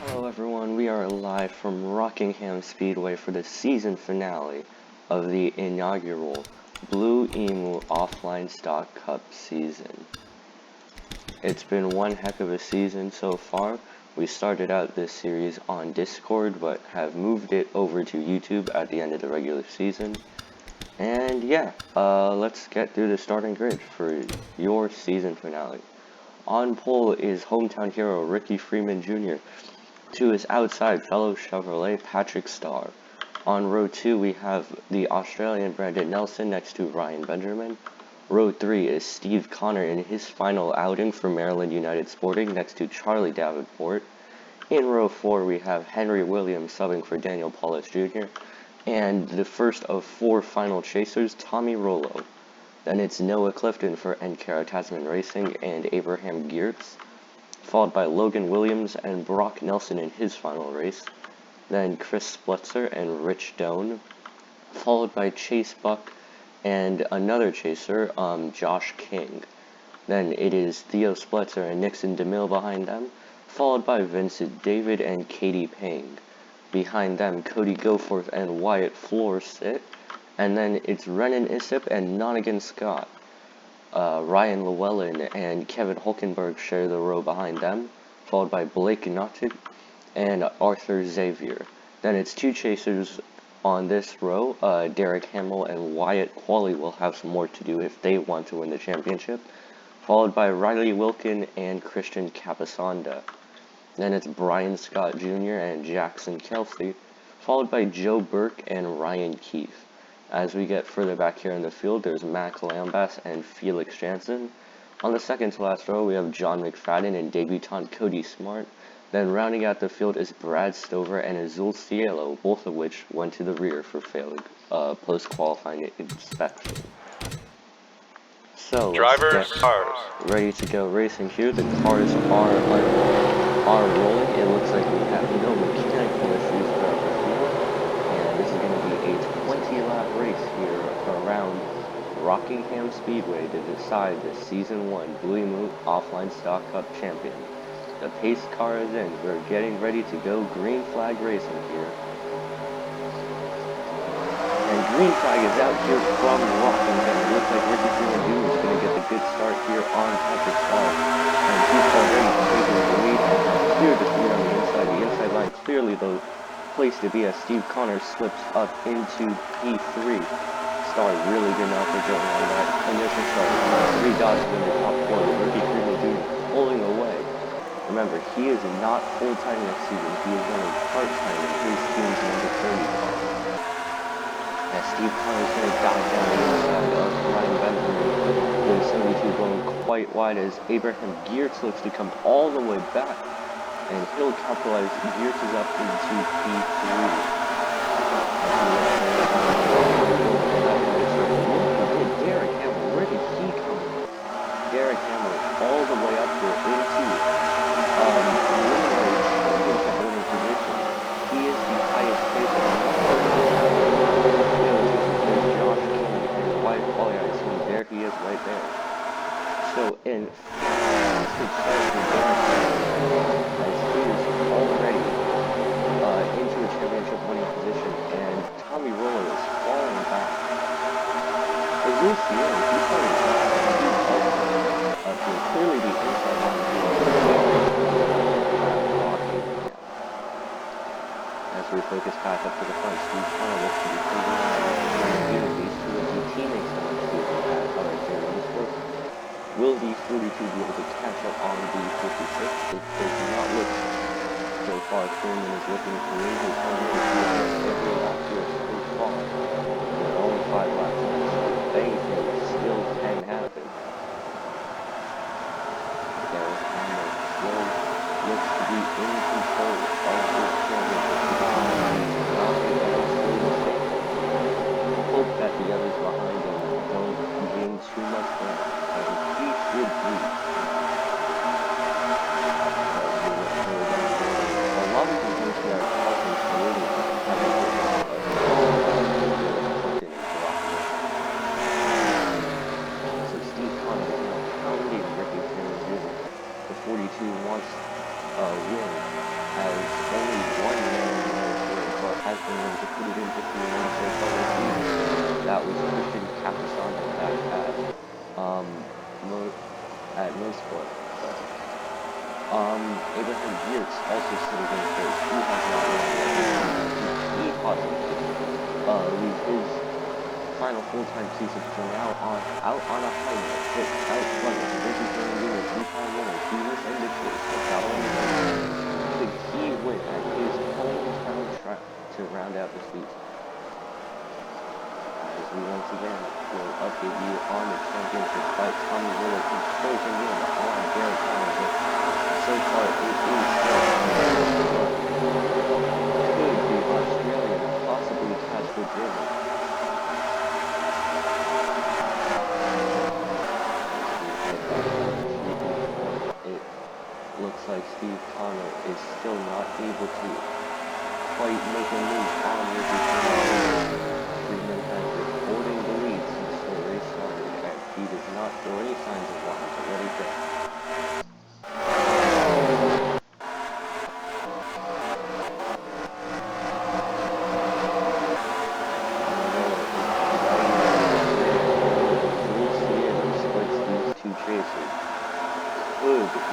Hello everyone, we are live from Rockingham Speedway for the season finale of the inaugural Blue Emu Offline Stock Cup season. It's been one heck of a season so far. We started out this series on Discord but have moved it over to YouTube at the end of the regular season. And yeah, let's get through the starting grid for your season finale. On pole is hometown hero Ricky Freeman Jr. To his outside, fellow Chevrolet Patrick Starr. On row 2, we have the Australian Brandon Nelson next to Ryan Benjamin. Row 3 is Steve Connor in his final outing for Maryland United Sporting next to Charlie Davenport. In row 4, we have Henry Williams subbing for Daniel Paulus Jr. And the first of 4 final chasers, Tommy Rollo. Then it's Noah Clifton for Enkara Tasman Racing and Abraham Geertz, followed by Logan Williams and Brock Nelson in his final race, then Chris Splitzer and Rich Doan, followed by Chase Buck and another chaser, Josh King. Then it is Theo Splitzer and Nixon DeMille behind them, followed by Vincent David and Katie Pang. Behind them, Cody Goforth and Wyatt Floor sit, and then it's Renan Issip and Nonigan Scott. Ryan Llewellyn and Kevin Hulkenberg share the row behind them, followed by Blake Nottig and Arthur Xavier. Then it's 2 chasers on this row. Derek Hamil and Wyatt Quali will have some more to do if they want to win the championship, followed by Riley Wilkin and Christian Capasanda. Then it's Brian Scott Jr. and Jackson Kelsey, followed by Joe Burke and Ryan Keefe. As we get further back here in the field, there's Mac Lambas and Felix Jansen. On the second to last row, we have John McFadden and debutant Cody Smart. Then rounding out the field is Brad Stover and Azul Cielo, both of which went to the rear for failing post-qualifying inspection. So let's get ready to go racing here. The cars are rolling. It looks like we have no mechanical issues throughout the field. And this is going to be a 20-lap race here around Rockingham Speedway to decide the Season 1 Blue Emu Offline Stock Cup champion. The pace car is in. We're getting ready to go green flag racing here. And green flag is out here from Rockingham. It looks like Ricky Freeman Jr. is going to get the good start here on Patrick Starr. And he's already taking the lead and has cleared the lead on the inside. The inside line clearly the place to be as Steve Connor slips up into P3. Starr really did not get going on that initial start. 3 dots in the top 4 with Ricky Freeman Jr. pulling away. Remember, he is not full-time next season. He is only part-time in his team's number 30 car. As Steve Connor is going to dive down the inside of Ryan Benjamin, with 72 going quite wide as Abraham Geertz looks to come all the way back. And he'll capitalize. Geertz is up into P3. Derek Hamil, where did he come from? Derek Hamil all the way up here into preliminary championship winning position. He is the highest pacer. There's Josh King and Wyatt Quali. I assume there he is right there. So in success with Derek Hamil, as he is already into a championship winning position, and Tommy Rollo is falling back. Azul Cielo, he's falling back. Clearly the inside line as we focus back up to the front, Steve Connor looks to be closing out these 2 of the teammates on the season as other motorsports. Will the 42 be able to catch up on the 56? It does not look so far. Freeman is looking to raise his own every lap here so far. There are only 5 laps left, so anything still can happen. Looks to be in control of this championship. Hope that the others behind him don't gain too much ground, and he should be. A lot of the things that are causing collisions so Steve Connor is now pounding Ricky Freeman Jr. The 42 wants win, as only one man in the current car has been able to put it into the win so far this season. That was Christian Capisano at Mosport. Abraham Geertz also sitting in third. He has not won yet. He possibly leaves his final full-time season for now out on a high note, but out front with Ricky Fernandez, a three-time winner, Venus and the Chase, the following could he win at his hometown track to round out the season. As we once again will update you on the championship fight, Tommy Rollo is closing in on Garrett Hamil. So far, it is still could be Australian, possibly catch the German. It looks like Steve Connor is still not able to quite make a move on Ricky Fernandez. Freeman has been holding the lead since the race started, and he does not show any signs of wanting to let it go.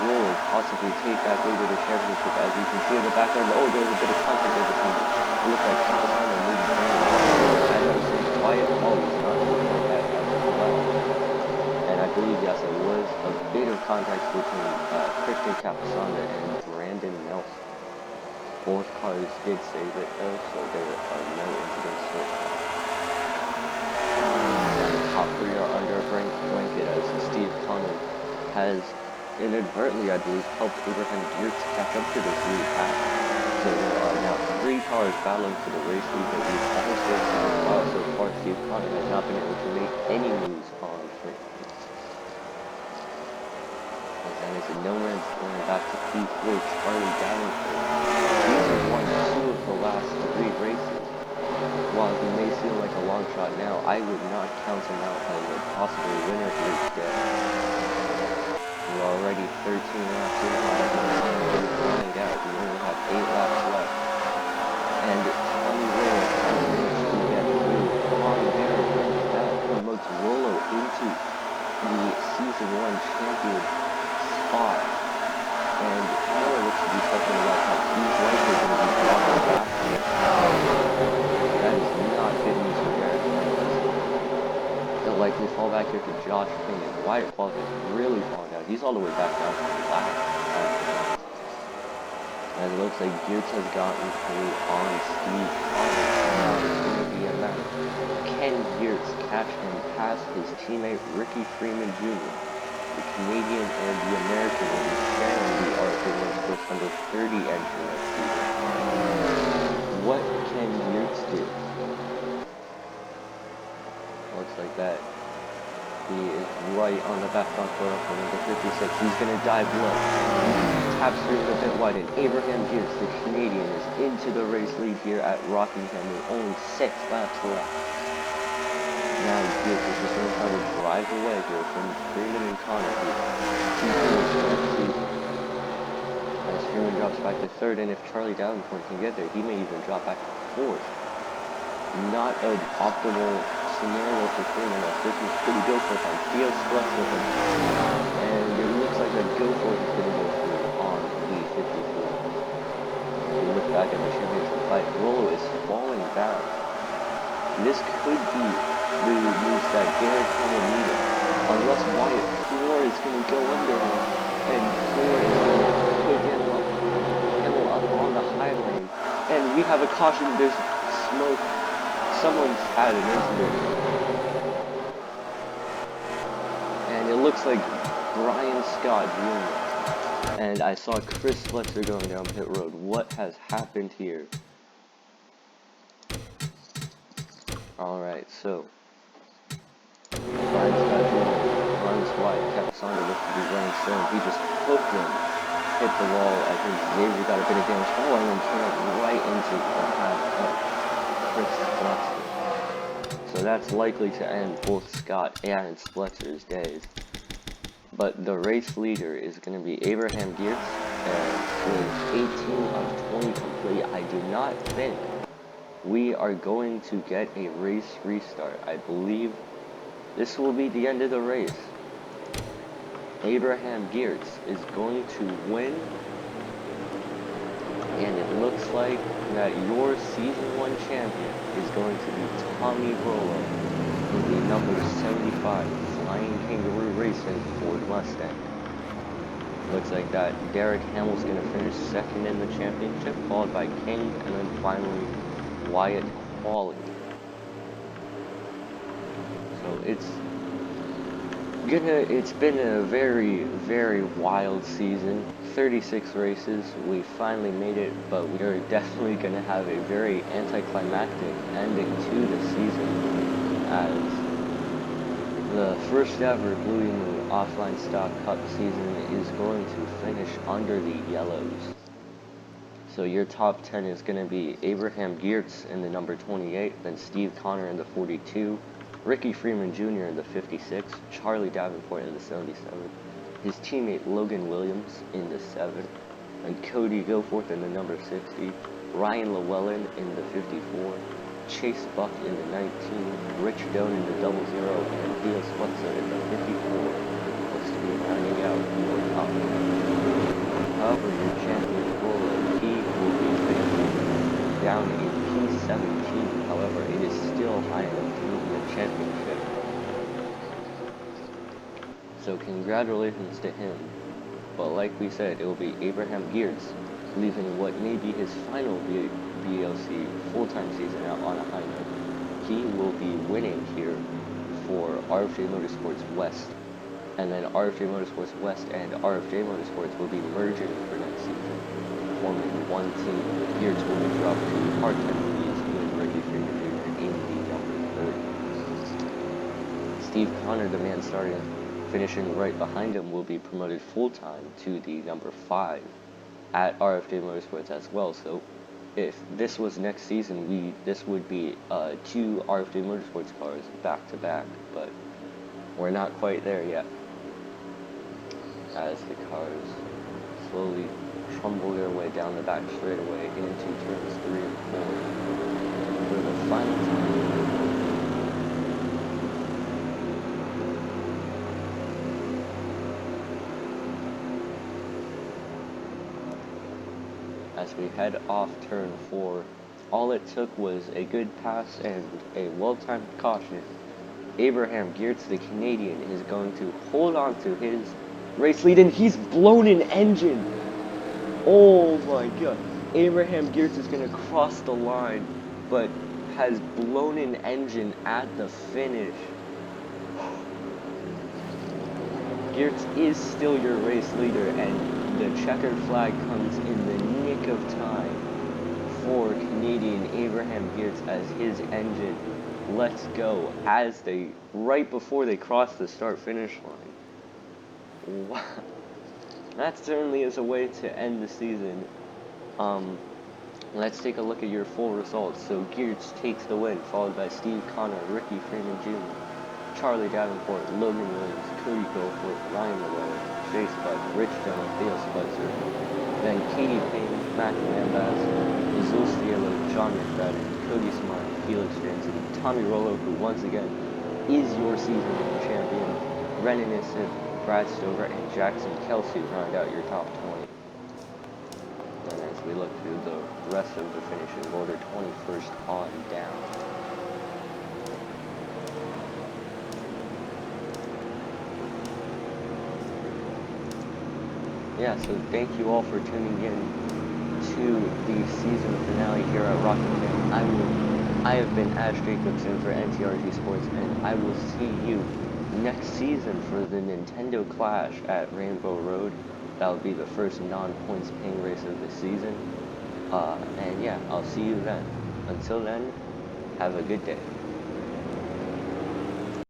Rollo possibly take that lead to the championship, as you can see in the background. Oh, there's a bit of contact there between them. It looks like Capisano moving forward. And I was saying Wyatt Quali is not looking like that as well. And I believe, yes, it was a bit of contact between Christian Capisano and Brandon Nelson. Both cars did save it though, so there are no incidents so far. The top three are under a blanket as Steve Connor has inadvertently, I believe, helped Abraham Geertz catch up to this lead path. So there are now 3 cars battling for the race lead that we've almost while so far Steve Connor has not been able to make any moves on free. And then it's a no man's land back to P4, Charlie Davenport. He's won 2 of the last 3 races. While he may seem like a long shot now, I would not count him out as a possible winner here today. We're already 13 laps in, we're flying out. We only have 8 laps left. And Tommy Rollo has managed to get through on there. That promotes Rollo into the Season 1 champion spot. And Hamil looks to be something about how he's likely going to be dropping back here. That is not good news for Garrett. They'll likely fall back here to Josh King, and Wyatt Quali is really falling down. He's all the way back down to the last. And it looks like Geertz has gotten through on Steve Connor. Now it's going to be a matter. Can Geertz catch and pass his teammate Ricky Freeman Jr.? The Canadian and the American will be sharing the Arthur Motorsports number 30 entry next season. What can Geertz do? Looks like that. He is right on the back front corner for number 56. He's going to dive low. Taps through a bit wide, and Abraham Geertz, the Canadian, is into the race lead here at Rockingham with only 6 laps left. Now Geertz is just going to try to drive away here from Freeman and Connor. As Freeman drops back to 3rd, and if Charlie Davenport can get there, he may even drop back to 4th. Not an optimal scenario for Freeman, as this is pretty good for him. BEOSC with him. And it looks like a go for it is going to go through on the 54. If you look back at the championship fight, Rollo is falling down. This could be the moves that Garrett Hamil needed. Unless Wyatt Quali is going to go under him, and Quali is going to put Hamil up on the high lane. And we have a caution, there's smoke. Someone's had an incident. And it looks like Brian Scott Jr. And I saw Chris Fletcher going down pit road. What has happened here? Alright, so Brian Scott Jr. runs wide. Capisano looks to be running slow. He just hooked him. Hit the wall. I think Xavier got a bit of damage. Oh, and then came right into the path of Chris Fletcher. So that's likely to end both Scott and Fletcher's days. But the race leader is going to be Abraham Geertz, with 18 of 20 complete. I do not think we are going to get a race restart. I believe this will be the end of the race. Abraham Geertz is going to win, and it looks like that your Season 1 champion is going to be Tommy Rollo in the number 75 Flying Kangaroo Racing Ford Mustang. Looks like that Derek Hamil's going to finish second in the championship, followed by King, and then finally Wyatt Quali. So it's been a very, very wild season. 36 races, we finally made it, but we are definitely going to have a very anticlimactic ending to the season, as the first ever Blue Emu Offline Stock Cup season is going to finish under the yellows. So your top 10 is going to be Abraham Geertz in the number 28, then Steve Connor in the 42, Ricky Freeman Jr. in the 56, Charlie Davenport in the 77, his teammate Logan Williams in the 7, and Cody Goforth in the number 60, Ryan Llewellyn in the 54, Chase Buck in the 19, Rich Doan in the 00, and Theo Sputzer in the 54. Looks to be rounding out your top 10. However, your champion Rollo, he will be finishing down in P17. However, it is still high enough to win the championship. So congratulations to him. But like we said, it will be Abraham Geertz leaving what may be his final BEOSC full-time season out on a high note. He will be winning here for RFJ Motorsports West. And then RFJ Motorsports West and RFJ Motorsports will be merging for next season, forming one team. Geertz will be dropped to part-time fees with Ricky Freeman Jr. in the number 30. Steve Connor, the man starting finishing right behind him, will be promoted full-time to the number 5 at RFJ Motorsports as well. So if this was next season, this would be 2 RFJ Motorsports cars back to back, but we're not quite there yet, as the cars slowly trumble their way down the back straightaway into turns 3 and 4 for the final time. As we head off turn 4, all it took was a good pass and a well-timed caution. Abraham Geertz, the Canadian, is going to hold on to his race lead, and he's blown an engine. Oh my god. Abraham Geertz is going to cross the line, but has blown an engine at the finish. Geertz is still your race leader, and the checkered flag comes in the nick of time for Canadian Abraham Geertz as his engine lets go as right before they cross the start-finish line. Wow. That certainly is a way to end the season. Let's take a look at your full results. So Geertz takes the win, followed by Steve Connor, Ricky Freeman Jr., Charlie Davenport, Logan Williams, Cody Goforth, Ryan Llewellyn, Chase Buck, Rich Doan, Theo Sputzer, then Katie Payne, Matt Lambaz, Azul Cielo, John McFadden, Cody Smart, Felix Jansen, Tommy Rollo, who once again is your season champion, Renan Issif, Brad Stover, and Jackson Kelsey round out your top 20. And as we look through the rest of the finishing order, 21st on down. Yeah, so thank you all for tuning in to the season finale here at Rockingham. I have been Ash Jacobson for NTRG Sports, and I will see you next season for the Nintendo Clash at Rainbow Road. That will be the first non-points paying race of the season. And yeah, I'll see you then. Until then, have a good day.